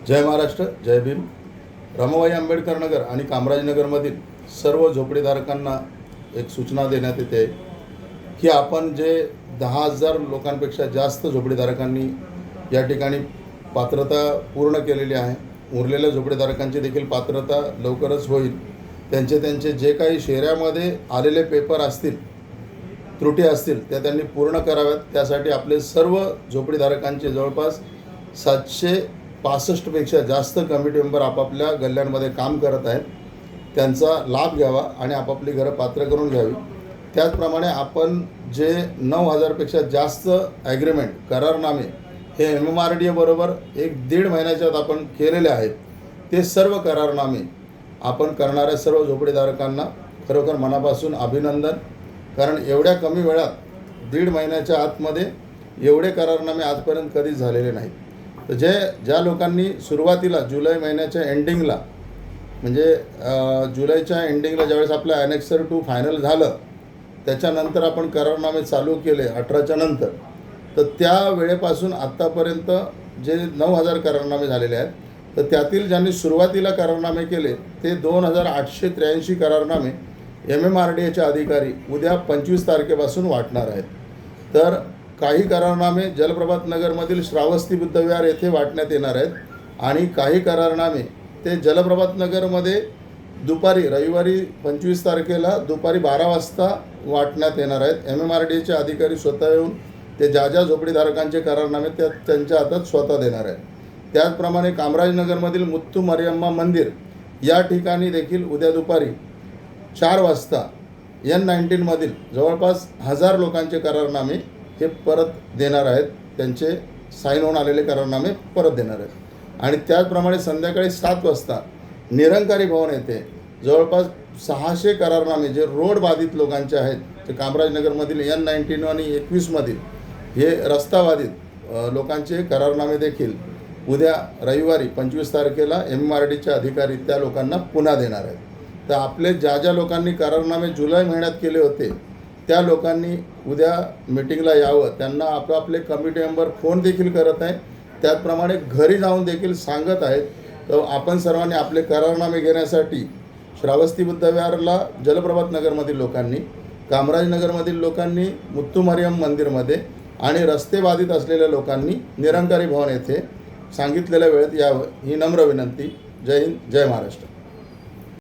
जय महाराष्ट्र, जय भीम। रमाबाई आंबेडकर नगर आणि कामराजनगरमधील सर्व झोपडीधारकांना एक सूचना देण्यात येते की आपण जे 10,000 लोकांपेक्षा जास्त झोपडीधारकांनी या ठिकाणी पात्रता पूर्ण केलेली आहे, उरलेल्या झोपडीधारकांची देखील पात्रता लवकरच होईल। त्यांचे जे काही शेऱ्यामध्ये आलेले पेपर असतील, त्रुटी असतील त्या त्यांनी पूर्ण कराव्यात। त्यासाठी आपले सर्व झोपडीधारकांचे जवळपास 765 पेक्षा जास्त कमिटी मेंबर आपापल्या गल्ल्यांमध्ये काम करत आहेत। त्यांचा लाभ घ्यावा आणि आपापली घरं पात्र करून घ्यावी। त्याचप्रमाणे आपण जे 9,000 पेक्षा जास्त ॲग्रीमेंट करारनामे हे MMRDA बरोबर 1-1.5 महिन्याच्या आत आपण केलेले आहेत, ते सर्व करारनामे आपण करणाऱ्या सर्व झोपडीधारकांना खरोखर मनापासून अभिनंदन। कारण एवढ्या कमी वेळात 1.5 महिन्याच्या आतमध्ये एवढे करारनामे आजपर्यंत कधीच झालेले नाहीत। तर ज्या लोकांनी सुरुवातीला जुलै महिन्याच्या एंडिंगला म्हणजे जुलैच्या एंडिंगला ज्यावेळेस आपलं ॲनेक्सर 2 फायनल झालं, त्याच्यानंतर आपण करारनामे चालू केले 18च्या नंतर, तर त्या वेळेपासून आत्तापर्यंत जे 9,000 करारनामे झालेले आहेत, तर त्यातील ज्यांनी सुरुवातीला करारनामे केले ते 2,883 करारनामे MMRDAचे अधिकारी उद्या 25 तारखेपासून वाटणार आहेत। तर काही करारनामे जलप्रभात नगरमधील श्रावस्ती बुद्धविहार येथे वाटण्यात येणार आहेत आणि काही करारनामे ते जलप्रभात नगरमध्ये दुपारी रविवारी 25 तारखेला दुपारी 12 वाजता वाटण्यात येणार आहेत। MMRDAचे अधिकारी स्वतः येऊन ते ज्या झोपडीधारकांचे करारनामे त्यांच्या हातात स्वतः देणार आहेत। त्याचप्रमाणे कामराजनगरमधील मुत्तू मरियम्मा मंदिर या ठिकाणी देखील उद्या दुपारी 4 वाजता N19 मधील जवळपास 1000 लोकांचे करारनामे हे परत देणार आहेत, त्यांचे साईन होऊन आलेले करारनामे परत देणार आहेत। आणि त्याचप्रमाणे संध्याकाळी 7 वाजता निरंकारी भवन येथे जवळपास 600 करारनामे जे रोड बाधित लोकांचे आहेत, ते कामराजनगरमधील N19 आणि 21 मधील हे रस्ता बाधित लोकांचे करारनामे देखील उद्या रविवारी 25 तारखेला MMRDAचे अधिकारी त्या लोकांना पुन्हा देणार आहेत। तर आपले ज्या लोकांनी करारनामे जुलै महिन्यात केले होते त्या लोकांनी उद्या मीटिंगला यावं। त्यांना आपापले कमिटी मेंबर फोन देखील करत आहे, त्याचप्रमाणे घरी जाऊन देखील सांगत आहेत। तर आपण सर्वांनी आपले करारनामे घेण्यासाठी श्रावस्ती बुद्धविहारला जलप्रभात नगरमधील लोकांनी, कामराजनगरमधील लोकांनी मुत्तू मरियम मंदिरमध्ये आणि रस्ते बाधित असलेल्या लोकांनी निरंकारी भवन येथे सांगितलेल्या वेळेत यावं ही नम्र विनंती। जय हिंद, जय महाराष्ट्र।